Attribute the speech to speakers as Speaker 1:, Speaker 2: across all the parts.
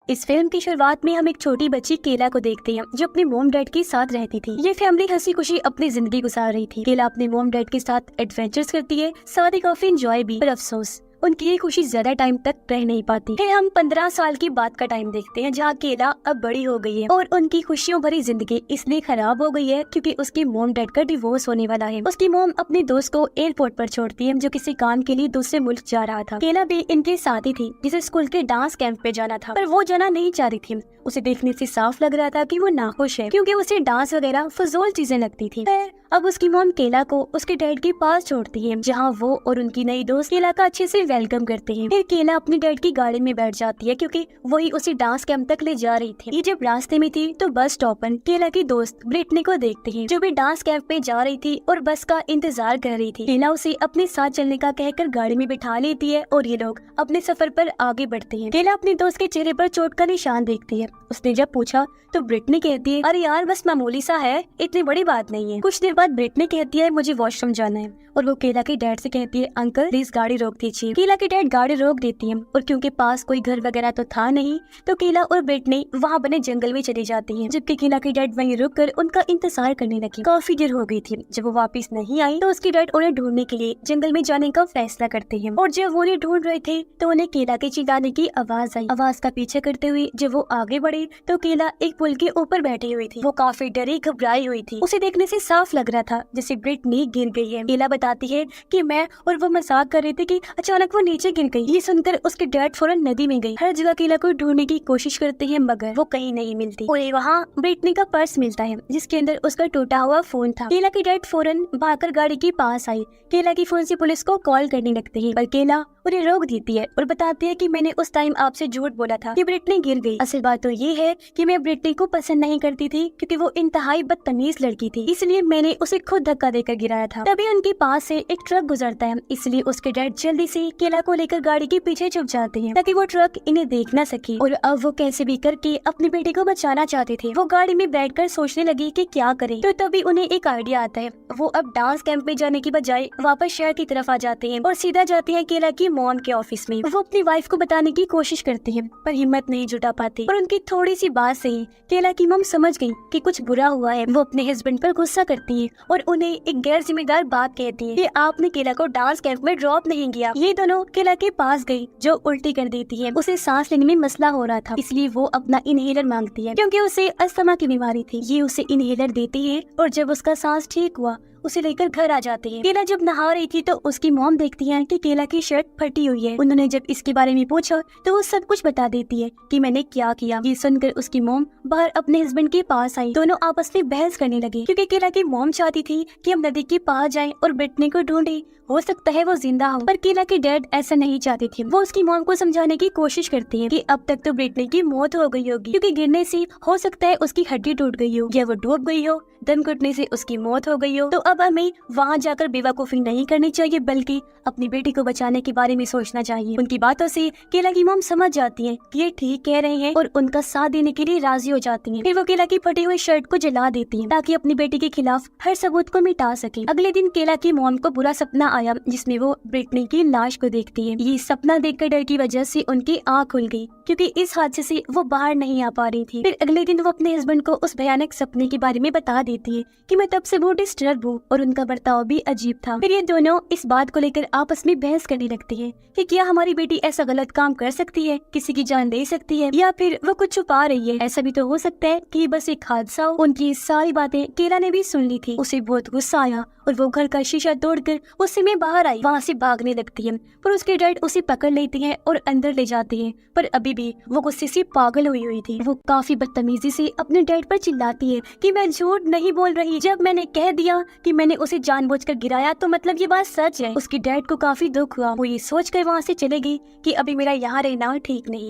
Speaker 1: इस फिल्म की शुरुआत में हम एक छोटी बच्ची केला को देखते हैं जो अपने मॉम डैड के साथ रहती थी। ये फैमिली हंसी खुशी अपनी जिंदगी गुजार रही थी। केला अपने मॉम डैड के साथ एडवेंचर्स करती है, साथ ही काफी इंजॉय भी, पर अफसोस उनकी ये खुशी ज्यादा टाइम तक रह नहीं पाती है। हम 15 साल की बात का टाइम देखते हैं जहाँ केला अब बड़ी हो गई है और उनकी खुशियों भरी जिंदगी इसलिए खराब हो गई है क्योंकि उसकी मॉम डैड का डिवोर्स होने वाला है। उसकी मॉम अपने दोस्त को एयरपोर्ट पर छोड़ती है जो किसी काम के लिए दूसरे मुल्क जा रहा था। केला भी इनके साथ ही थी जिसे स्कूल के डांस कैंप पे जाना था, पर वो जाना नहीं चाह रही थी। उसे देखने से साफ लग रहा था कि वो नाखुश है क्योंकि उसे डांस वगैरह फजूल चीजें लगती थी। अब उसकी मॉम केला को उसके डैड के पास छोड़ती है जहाँ वो और उनकी नई दोस्त केला का अच्छे से वेलकम करते हैं। फिर केला अपनी डैड की गाड़ी में बैठ जाती है क्योंकि वही उसे डांस कैंप तक ले जा रही थी। ये जब रास्ते में थी तो बस स्टॉप पर केला की दोस्त ब्रिटनी को देखते हैं जो भी डांस कैंप में जा रही थी और बस का इंतजार कर रही थी। केला उसे अपने साथ चलने का कहकर गाड़ी में बिठा लेती है और ये लोग अपने सफर पर आगे बढ़ते हैं। केला अपने दोस्त के चेहरे पर चोट का निशान देखती है। उसने जब पूछा तो ब्रिटनी कहती है, अरे यार बस मामूली सा है, इतनी बड़ी बात नहीं है। कुछ देर बाद ब्रिटनी कहती है, मुझे वॉशरूम जाना है, और वो केला के डैड से कहती है, अंकल प्लीज गाड़ी रोक दीजिए। केला के डैड गाड़ी रोक देती है और क्योंकि पास कोई घर वगैरह तो था नहीं तो केला और ब्रिटनी वहाँ बने जंगल में चली जाती है, जबकि केला के डैड वहीं रुक कर उनका इंतजार करने लगी। काफी देर हो गई थी। जब वो वापस नहीं आई तो उसके डैड उन्हें ढूंढने के लिए जंगल में जाने का फैसला करते हैं, और जब वो उन्हें ढूंढ रहे थे तो उन्हें केला के चिल्लाने की आवाज आई। आवाज का पीछे करते हुए जब वो आगे बढ़े तो केला एक पुल के ऊपर बैठी हुई थी। वो काफी डरी घबराई हुई थी। उसे देखने से साफ लग रहा था जैसे ब्रिटनी गिर गई है। केला बताती है कि मैं और वो मजाक कर रहे थे कि अचानक वो नीचे गिर गई। ये सुनकर उसके डैड फौरन नदी में गई। हर जगह केला को ढूंढने की कोशिश करते हैं मगर वो कहीं नहीं मिलती। उन्हें वहाँ ब्रिटनी का पर्स मिलता है जिसके अंदर उसका टूटा हुआ फोन था। केला के डैड फौरन भागकर गाड़ी के पास आई। केला की फोन से पुलिस को कॉल करने लगते हैं पर केला उन्हें रोक देती है और बताती है कि मैंने उस टाइम आपसे झूठ बोला था कि ब्रिटनी गिर गई। असल बात तो ये है कि मैं ब्रिटनी को पसंद नहीं करती थी क्योंकि वो इंतहाई बदतमीज लड़की थी, इसलिए मैंने उसे खुद धक्का देकर गिराया था। तभी उनके पास से एक ट्रक गुजरता है, इसलिए उसके डैड जल्दी से केला को लेकर गाड़ी के पीछे छुप जाते हैं ताकि वो ट्रक इन्हें देख न सके। और अब वो कैसे भी करके अपनी बेटी को बचाना चाहते थे। वो गाड़ी में बैठकर सोचने लगी कि क्या करें, तो तभी उन्हें एक आइडिया आता है। वो अब डांस कैंप में जाने की बजाय वापस शहर की तरफ आ जाते हैं और सीधा जाते हैं केला की मॉम के ऑफिस में। वो अपनी वाइफ को बताने की कोशिश करते हैं पर हिम्मत नहीं जुटा पाते, और उनकी थोड़ी सी बात से ही केला की मॉम समझ गई कि कुछ बुरा हुआ है। वो अपने हस्बैंड पर गुस्सा करती है और उन्हें एक गैर जिम्मेदार बात कहती है कि आपने केला को डांस कैंप में ड्रॉप नहीं किया। ये दोनों केला के पास गई जो उल्टी कर देती है। उसे सांस लेने में मसला हो रहा था, इसलिए वो अपना इनहेलर मांगती है क्योंकि उसे अस्थमा की बीमारी थी। ये उसे इनहेलर देती है और जब उसका सांस ठीक हुआ उसे लेकर घर आ जाते हैं। केला जब नहा रही थी तो उसकी मॉम देखती है कि केला की शर्ट फटी हुई है। उन्होंने जब इसके बारे में पूछा तो वो सब कुछ बता देती है कि मैंने क्या किया। ये सुनकर उसकी मॉम बाहर अपने हस्बैंड के पास आई। दोनों आपस में बहस करने लगे क्योंकि केला की मॉम चाहती थी कि हम नदी के पास जाएं और ब्रिटनी को ढूंढे, हो सकता है वो जिंदा हो, पर केला के डैड ऐसा नहीं चाहते थे। वो उसकी मॉम को समझाने की कोशिश करती है कि अब तक तो ब्रिटनी की मौत हो गई होगी क्योंकि गिरने से हो सकता है उसकी हड्डी टूट गई हो या वो डूब गई हो, दम घुटने से उसकी मौत हो गई हो। तो अब हमें वहाँ जाकर बेवकूफी नहीं करनी चाहिए बल्कि अपनी बेटी को बचाने के बारे में सोचना चाहिए। उनकी बातों से केला की मॉम समझ जाती है कि ये ठीक कह रहे हैं और उनका साथ देने के लिए राजी हो जाती हैं। फिर वो केला की फटी हुई शर्ट को जला देती हैं ताकि अपनी बेटी के खिलाफ हर सबूत को मिटा सके। अगले दिन केला की मॉम को बुरा सपना आया जिसमें वो ब्रिटनी की लाश को देखती है। ये सपना देखकर डर की वजह से उनकी आँख खुल गई क्योंकि इस हादसे से वो बाहर नहीं आ पा रही थी। फिर अगले दिन वो अपने हस्बैंड को उस भयानक सपने के बारे में बता देती है कि मैं तब से बहुत डिस्टर्ब हूँ और उनका बर्ताव भी अजीब था। फिर ये दोनों इस बात को लेकर आपस में बहस करने लगते हैं कि क्या हमारी बेटी ऐसा गलत काम कर सकती है, किसी की जान ले सकती है, या फिर वो कुछ छुपा रही है। ऐसा भी तो हो सकता है कि बस एक हादसा हो। उनकी सारी बातें केला ने भी सुन ली थी। उसे बहुत गुस्सा आया और वो घर का शीशा तोड़कर उससे में बाहर आई, वहाँ से भागने लगती है, पर उसके डैड उसे पकड़ लेते हैं और अंदर ले जाते हैं। पर अभी भी वो गुस्से से पागल हुई थी। वो काफी बदतमीजी से अपने डैड पर चिल्लाती है कि मैं झूठ नहीं बोल रही, जब मैंने कह दिया कि मैंने उसे जानबूझकर गिराया तो मतलब ये बात सच है। उसके डैड को काफी दुख हुआ। वो ये सोचकर वहाँ से चले गई कि अभी मेरा यहाँ रहना ठीक नहीं।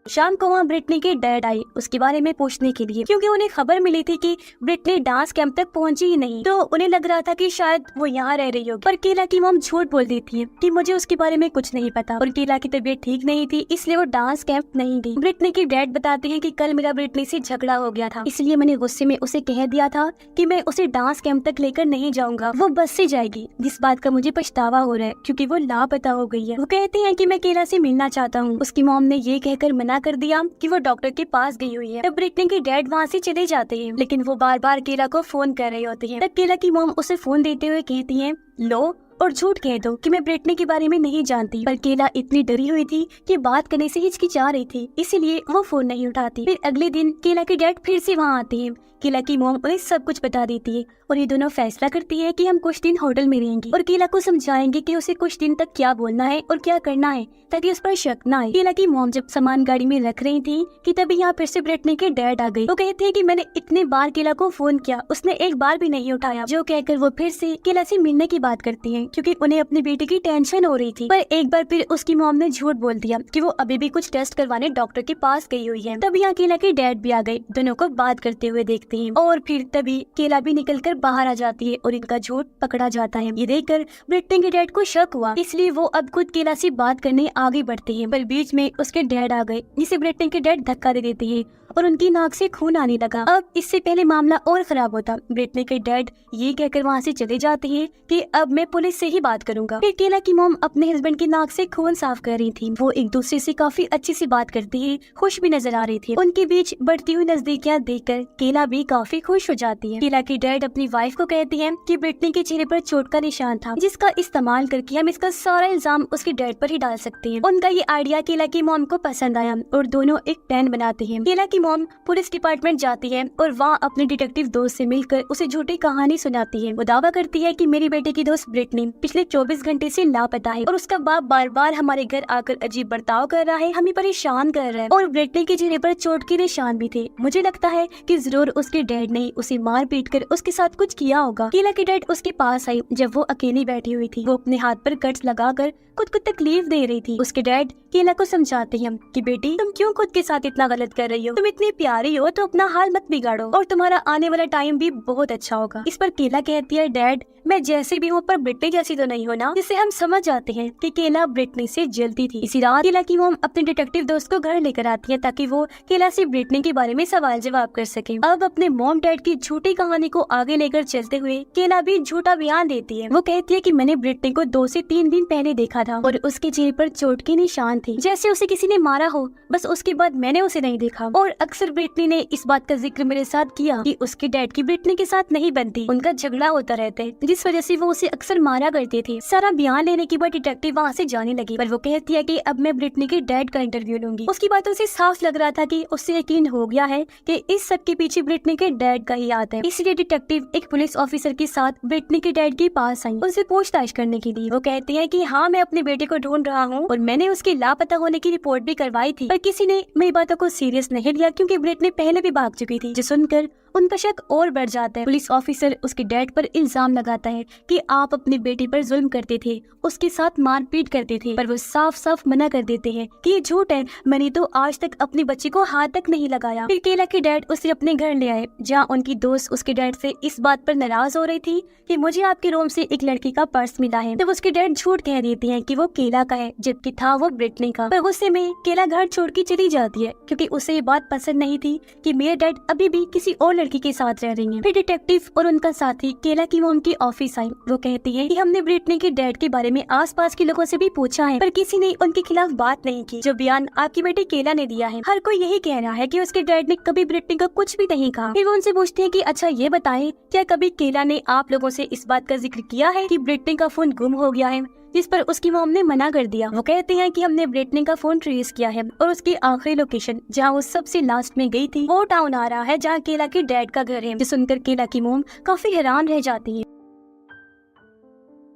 Speaker 1: शाम को वहाँ ब्रिटनी के डैड आए उसके बारे में पूछने के लिए, क्योंकि उन्हें खबर मिली थी कि ब्रिटनी डांस कैंप तक पहुंची ही नहीं। तो उन्हें लग रहा था कि शायद वो यहाँ रह रही हो, पर केला की मॉम झूठ बोल देती है कि मुझे उसके बारे में कुछ नहीं पता और केला की तबीयत ठीक नहीं थी, इसलिए वो डांस कैंप नहीं गई। ब्रिटनी के डैड बताते हैं कि कल मेरा ब्रिटनी से झगड़ा हो गया था, इसलिए मैंने गुस्से में उसे कह दिया था कि मैं उसे डांस कैंप तक लेकर नहीं जाऊंगा, वो बस से जाएगी, जिस बात का मुझे पछतावा हो रहा है क्योंकि वो लापता हो गई है। वो कहते हैं कि मैं केला से मिलना चाहता हूँ। उसकी मॉम ने ये कहकर मना कर दिया कि वो डॉक्टर के पास गई हुई है। तब ब्रिटनी के डैड वहाँ से चले जाते हैं, लेकिन वो बार बार केला को फोन कर रहे होते हैं। तब केला की मॉम उसे फोन देते हुए कहती है, लो और झूठ कह दो कि मैं ब्रिटनी के बारे में नहीं जानती। पर केला इतनी डरी हुई थी कि बात करने से हिचकिचा रही थी, इसीलिए वो फोन नहीं उठाती। फिर अगले दिन केला के डैड फिर से वहाँ आते हैं। केला की मॉम उन्हें सब कुछ बता देती है और ये दोनों फैसला करती है कि हम कुछ दिन होटल में रहेंगे और केला को समझाएंगे कि उसे कुछ दिन तक क्या बोलना है और क्या करना है ताकि उस पर शक न आए। केला की मॉम जब सामान गाड़ी में रख रही थी कि तभी यहाँ फिर से ब्रिटनी के डैड आ गए। वो कहते हैं कि मैंने इतने बार केला को फोन किया, उसने एक बार भी नहीं उठाया। जो कहकर वो फिर से केला से मिलने की बात करती है क्योंकि उन्हें अपनी बेटी की टेंशन हो रही थी। पर एक बार फिर उसकी मॉम ने झूठ बोल दिया कि वो अभी भी कुछ टेस्ट करवाने डॉक्टर के पास गई हुई है। तभी यहाँ केला के डैड भी आ गए, दोनों को बात करते हुए देखते हैं और फिर तभी केला भी निकलकर बाहर आ जाती है और इनका झूठ पकड़ा जाता है। ये देखकर ब्रिटनी के डैड को शक हुआ, इसलिए वो अब खुद केला से बात करने आगे बढ़ते हैं। पर बीच में उसके डैड आ गए, जिसे ब्रिटनी के डैड धक्का दे देते हैं और उनकी नाक से खून आने लगा। अब इससे पहले मामला और खराब होता। ब्रिटनी के डैड ये कहकर वहाँ से चले जाते हैं कि अब मैं पुलिस से ही बात करूंगा। फिर केला की मॉम अपने हस्बैंड की नाक से खून साफ कर रही थी। वो एक दूसरे से काफी अच्छी सी बात करती है, खुश भी नजर आ रही थी। उनके बीच बढ़ती हुई नजदीकियां देखकर केला भी काफी खुश हो जाती है। केला की डैड अपनी वाइफ को कहती है कि ब्रिटनी के चेहरे पर चोट का निशान था, जिसका इस्तेमाल करके हम इसका सारा इल्जाम उसके डैड पर ही डाल सकते हैं। उनका ये आइडिया केला की मॉम को पसंद आया और दोनों एक प्लान बनाते हैं। केला की मॉम पुलिस डिपार्टमेंट जाती है और वहाँ अपने डिटेक्टिव दोस्त से मिलकर उसे झूठी कहानी सुनाती है। वो दावा करती है कि मेरी बेटे की दोस्त ब्रिटनी पिछले 24 घंटे से लापता है और उसका बाप बार बार हमारे घर आकर अजीब बर्ताव कर रहा है, हमें परेशान कर रहा है और ब्रिटनी के चेहरे पर चोट के निशान भी थे। मुझे लगता है कि जरूर उसके डैड ने उसे मार पीट कर उसके साथ कुछ किया होगा। केला के डैड उसके पास आई जब वो अकेली बैठी हुई थी। वो अपने हाथ पर कट्स लगाकर खुद को तकलीफ दे रही थी। उसके डैड केला को समझाते हैं कि बेटी तुम क्यों खुद के साथ इतना गलत कर रही हो, तुम इतनी प्यारी हो तो अपना हाल मत बिगाड़ो और तुम्हारा आने वाला टाइम भी बहुत अच्छा होगा। इस पर केला कहती है, डैड मैं जैसे भी हूँ पर ब्रिटनी जैसी तो नहीं हो ना। जिससे हम समझ जाते हैं कि केला ब्रिटनी से जलती थी। इसी रात केला की मॉम अपने डिटेक्टिव दोस्त को घर लेकर आती है ताकि वो केला से ब्रिटनी के बारे में सवाल जवाब कर सके। अब अपने मॉम डैड की झूठी कहानी को आगे लेकर चलते हुए केला भी झूठा बयान देती है। वो कहती है कि मैंने ब्रिटनी को 2 से 3 दिन पहले देखा था और उसके चेहरे पर चोट के निशान थे, जैसे उसे किसी ने मारा हो। बस उसके बाद मैंने उसे नहीं देखा और अक्सर ब्रिटनी ने इस बात का जिक्र मेरे साथ किया कि उसके डैड की ब्रिटनी के साथ नहीं बनती, उनका झगड़ा होता रहता है, जिस वजह से वो उसे अक्सर मारा करते थे। सारा बयान लेने के बाद डिटेक्टिव वहाँ से जाने लगी, पर वो कहती है कि अब मैं ब्रिटनी के डैड का इंटरव्यू लूंगी। उसकी बातों से साफ लग रहा था कि उससे यकीन हो गया है कि इस सब के पीछे ब्रिटनी के डैड का ही हाथ है। इसलिए डिटेक्टिव एक पुलिस ऑफिसर के साथ ब्रिटनी के डैड के पास आई उनसे पूछताछ करने के लिए। वो कहते हैं कि हाँ मैं अपने बेटे को ढूंढ रहा हूँ और मैंने उसके लापता होने की रिपोर्ट भी करवाई थी, पर किसी ने मेरी बातों को सीरियस नहीं लिया क्योंकि ब्रिटनी पहले भी भाग चुकी थी। जो सुनकर उनका शक और बढ़ जाता है। पुलिस ऑफिसर उसके डैड पर इल्जाम लगाता है कि आप अपनी बेटी पर जुल्म करते थे, उसके साथ मारपीट करते थे, पर वो साफ साफ मना कर देते हैं कि ये झूठ है, मैंने तो आज तक अपनी बच्ची को हाथ तक नहीं लगाया। फिर केला के डैड उसे अपने घर ले आए जहाँ उनकी दोस्त उसके डैड से इस बात पर नाराज हो रही थी कि मुझे आपके रूम से एक लड़की का पर्स मिला है। तब उसके डैड झूठ कह देती है कि वो केला का है जबकि था वो ब्रिटनी का। पर गुस्से में केला घर छोड़ के चली जाती है क्योंकि उसे ये बात पसंद नहीं थी कि मेरे डैड अभी भी किसी और लड़की के साथ रह रही हैं। फिर डिटेक्टिव और उनका साथी केला की मॉम की ऑफिस आई। वो कहती है कि हमने ब्रिटनी के डैड के बारे में आसपास के लोगों से भी पूछा है पर किसी ने उनके खिलाफ बात नहीं की। जो बयान आपकी बेटी केला ने दिया है, हर कोई यही कह रहा है कि उसके डैड ने कभी ब्रिटनी को कुछ भी नहीं कहा। फिर वो उनसे पूछते हैं कि अच्छा ये बताएं, क्या कभी केला ने आप लोगों से इस बात का जिक्र किया है कि ब्रिटनी का फोन गुम हो गया है? जिस पर उसकी मॉम ने मना कर दिया। वो कहते हैं कि हमने ब्रिटनी का फोन ट्रेस किया है और उसकी आखिरी लोकेशन जहां वो सबसे लास्ट में गई थी वो टाउन आ रहा है जहां केला के डैड का घर है। जो सुनकर केला की मॉम काफी हैरान रह जाती है।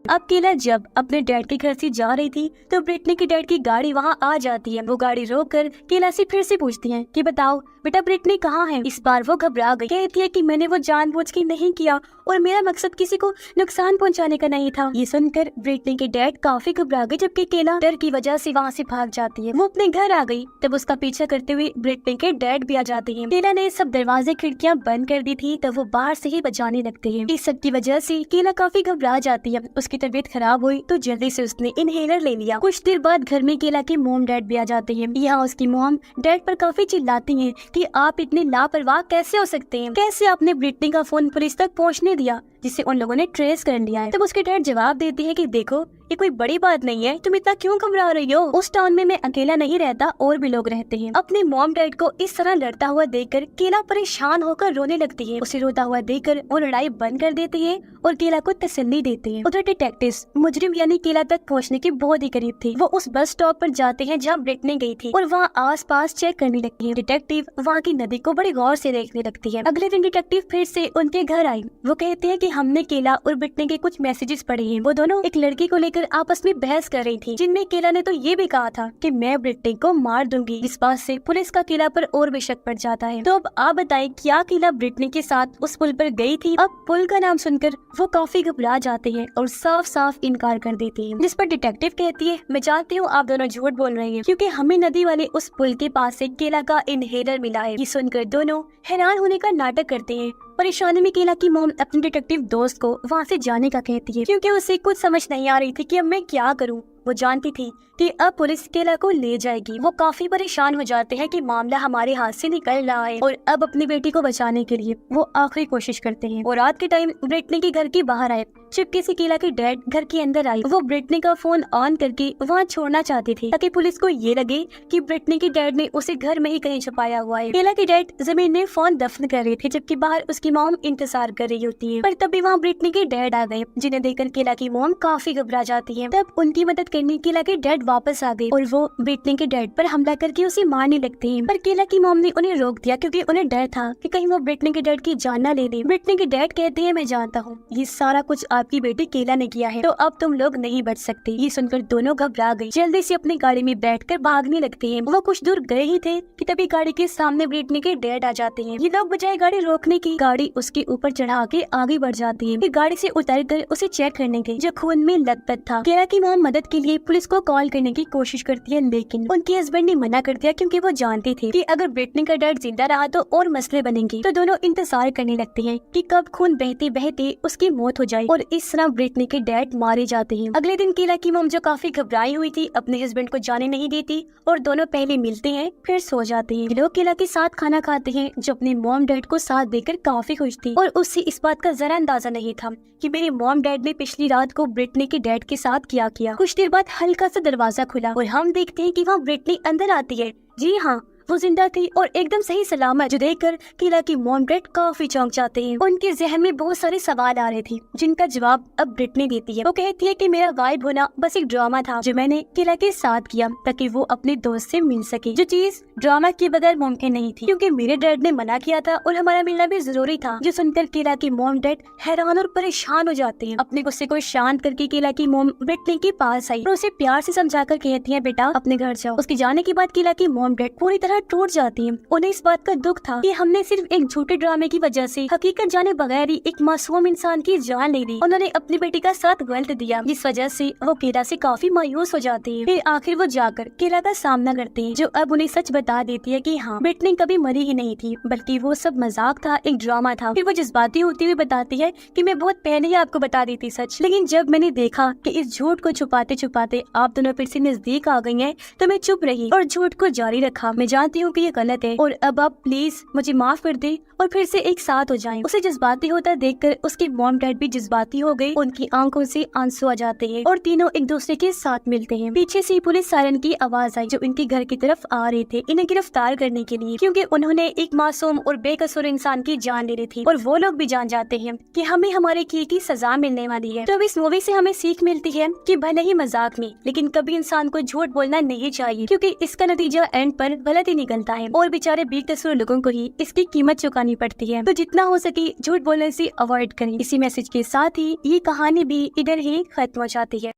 Speaker 1: अब केला जब अपने डैड के घर से जा रही थी तो ब्रिटनी के डैड की गाड़ी वहाँ आ जाती है। वो गाड़ी रोक कर केला से फिर से पूछती है कि बताओ बेटा ब्रिटनी कहाँ है। इस बार वो घबरा गई, कहती है कि मैंने वो जानबूझ के नहीं किया और मेरा मकसद किसी को नुकसान पहुंचाने का नहीं था। ये सुनकर ब्रिटनी के डैड काफी घबरा गए, जबकि केला डर की वजह से वहाँ से भाग जाती है। वो अपने घर आ गई, तब उसका पीछा करते हुए ब्रिटनी के डैड भी आ जाते हैं। केला ने सब दरवाजे खिड़कियाँ बंद कर दी थी, तब वो बाहर से ही बजाने लगते हैं। इस सब की वजह से केला काफी घबरा जाती है। उसकी तबीयत खराब हुई तो जल्दी से उसने इनहेलर ले लिया। कुछ देर बाद घर में केला के मॉम डैड भी आ जाते हैं। यहाँ उसकी मॉम डैड पर काफी चिल्लाती है कि आप इतने लापरवाह कैसे हो सकते हैं, कैसे आपने ब्रिटनी का फोन पुलिस तक पहुँचने दिया जिसे उन लोगों ने ट्रेस कर लिया है। तब उसके डैड जवाब देते हैं कि देखो ये कोई बड़ी बात नहीं है, तुम इतना क्यों घबरा रही हो। उस टाउन में मैं अकेला नहीं रहता, और भी लोग रहते हैं। अपने मॉम डैड को इस तरह लड़ता हुआ देखकर केला परेशान होकर रोने लगती है। उसे रोता हुआ देखकर वो लड़ाई बंद कर देते हैं और केला को तसल्ली देते हैं। उधर डिटेक्टिव्स मुजरिम यानी केला तक पहुंचने के बहुत ही करीब थे। वो उस बस स्टॉप पर जाते हैं जहाँ ब्रिटनी गई थी और वहाँ आस-पास चेक करने लगती है। डिटेक्टिव वहाँ की नदी को बड़े गौर से देखने लगती है। अगले दिन डिटेक्टिव फिर से उनके घर आई। वो कहते हैं कि हमने केला और ब्रिटनी के कुछ मैसेजेस पढ़े हैं। वो दोनों एक लड़की को लेकर आपस में बहस कर रही थी, जिनमें केला ने तो ये भी कहा था कि मैं ब्रिटनी को मार दूंगी। इस बात से पुलिस का केला पर और भी शक पड़ जाता है। तो अब आप बताएं, क्या केला ब्रिटनी के साथ उस पुल पर गई थी? अब पुल का नाम सुनकर वो काफी घबरा जाते हैं और साफ साफ इनकार कर देते हैं, जिस पर डिटेक्टिव कहती है मैं जानती हूँ आप दोनों झूठ बोल रहे हैं, क्योंकि हमें नदी वाले उस पुल के पास से केला का इनहेलर मिला है। ये सुनकर दोनों हैरान होने का नाटक करते हैं। परेशानी में केला की मॉम अपने डिटेक्टिव दोस्त को वहाँ से जाने का कहती है, क्योंकि उसे कुछ समझ नहीं आ रही थी कि अब मैं क्या करूँ। वो जानती थी कि अब पुलिस केला को ले जाएगी। वो काफी परेशान हो जाते हैं कि मामला हमारे हाथ से निकल रहा है और अब अपनी बेटी को बचाने के लिए वो आखिरी कोशिश करते हैं। और रात के टाइम ब्रिटनी के घर के बाहर आए, चुपके से केला के डैड घर के अंदर आई। वो ब्रिटनी का फोन ऑन करके वहाँ छोड़ना चाहती थी ताकि पुलिस को ये लगे कि ब्रिटनी के डैड ने उसे घर में ही कहीं छुपाया हुआ है। केला के डैड जमीन में फोन दफन कर रहे थे, जबकि बाहर उसकी मॉम इंतजार कर रही होती है। पर तभी वहाँ ब्रिटनी के डैड आ गए, जिन्हें देखकर केला की मॉम काफी घबरा जाती है। तब उनकी मदद करने केला के डैड वापस आ गए और वो ब्रिटनी के डैड पर हमला करके उसे मारने लगते हैं। पर केला की मॉम ने उन्हें रोक दिया, क्योंकि उन्हें डर था कि कहीं वो ब्रिटनी के डैड की जान न ले ले। ब्रिटनी के डैड कहते हैं मैं जानता हूँ ये सारा कुछ आपकी बेटी केला ने किया है, तो अब तुम लोग नहीं बच सकते। ये सुनकर दोनों घबरा गई, जल्दी से अपनी गाड़ी में बैठकर भागने लगते हैं। वो कुछ दूर गए ही थे कि तभी गाड़ी के सामने ब्रिटनी के डैड आ जाते हैं। ये लोग बजाय गाड़ी रोकने की गाड़ी उसके ऊपर चढ़ा के आगे बढ़ जाती है। फिर गाड़ी से उतर कर उसे चेक करने गई, जो खून में लथपथ था। केला की मॉम मदद के लिए पुलिस को कॉल करने की कोशिश करती है, लेकिन उनके हस्बैंड ने मना कर दिया, क्योंकि वो जानते थे कि अगर ब्रिटनी का डैड जिंदा रहा तो और मसले बनेंगे। तो दोनों इंतजार करने लगते हैं कि कब खून बहते बहते उसकी मौत हो जाए, और इस तरह ब्रिटनी के डैड मारे जाते हैं। अगले दिन केला की मॉम, जो काफी घबराई हुई थी, अपने हस्बैंड को जाने नहीं देती और दोनों पहले मिलते हैं फिर सो जाते हैं। लोग केला के साथ खाना खाते हैं, जो अपने मॉम डैड को साथ देकर काफी खुश थी और उससे इस बात का जरा अंदाजा नहीं था कि मेरे मॉम डैड ने पिछली रात को ब्रिटनी के डैड के साथ क्या किया। कुछ देर बाद हल्का सा दरवाजा खुला और हम देखते हैं कि वहाँ ब्रिटनी अंदर आती है। जी हाँ, वो जिंदा थी और एकदम सही सलामत, जो देखकर केला की मॉम डैड काफी चौंक जाते हैं। उनके जहन में बहुत सारे सवाल आ रहे थे, जिनका जवाब अब ब्रिटनी देती है। वो कहती है कि मेरा गायब होना बस एक ड्रामा था जो मैंने केला के साथ किया ताकि वो अपने दोस्त से मिल सके, जो चीज ड्रामा के बगैर मुमकिन नहीं थी, क्योंकि मेरे डैड ने मना किया था और हमारा मिलना भी जरूरी था। जो सुनकर केला की मॉम डैड हैरान और परेशान हो जाते हैं। अपने गुस्से को शांत करके केला की मॉम ब्रिटनी के पास आई और उसे प्यार से समझाकर कहती है बेटा अपने घर जाओ। उसके जाने के बाद केला की मॉम डैड पूरी तरह टूट जाती है। उन्हें इस बात का दुख था कि हमने सिर्फ एक झूठे ड्रामे की वजह से हकीकत जाने बगैर ही एक मासूम इंसान की जान ले ली। उन्होंने अपनी बेटी का साथ गलत दिया, जिस वजह से वो केला से काफी मायूस हो जाती है। फिर आखिर वो जाकर केला का सामना करते हैं, जो अब उन्हें सच बता देती है कि हाँ, ब्रिटनी कभी मरी ही नहीं थी, बल्कि वो सब मजाक था, एक ड्रामा था। फिर वो जज्बाती होती हुई बताती है कि मैं बहुत पहले ही आपको बता दी थी सच, लेकिन जब मैंने देखा कि इस झूठ को छुपाते छुपाते आप दोनों फिर से नजदीक आ गई हैं, तो मैं चुप रही और झूठ को जारी रखा। मैं जानती हूँ कि ये गलत है और अब आप प्लीज मुझे माफ कर दे और फिर से एक साथ हो जाएं। उसे जज्बाती होता देखकर उसके मॉम डैड भी जज्बाती हो गए। उनकी आंखों से आंसू आ जाते हैं और तीनों एक दूसरे के साथ मिलते हैं। पीछे से पुलिस सायरन की आवाज आई, जो इनके घर की तरफ आ रहे थे इन्हें गिरफ्तार करने के लिए, क्योंकि उन्होंने एक मासूम और बेकसूर इंसान की जान ले ली थी। और वो लोग भी जान जाते हैं कि हमें हमारे किए की सजा मिलने वाली है। तो अब इस मूवी से हमें सीख मिलती है कि भले ही मजाक में, लेकिन कभी इंसान को झूठ बोलना नहीं चाहिए, क्योंकि इसका नतीजा एंड पर गलत ही ही निकलता है और बेचारे बेकसूर लोगों को ही इसकी कीमत चुकानी पड़ती है। तो जितना हो सके झूठ बोलने से अवॉइड करें। इसी मैसेज के साथ ही ये कहानी भी इधर ही खत्म हो जाती है।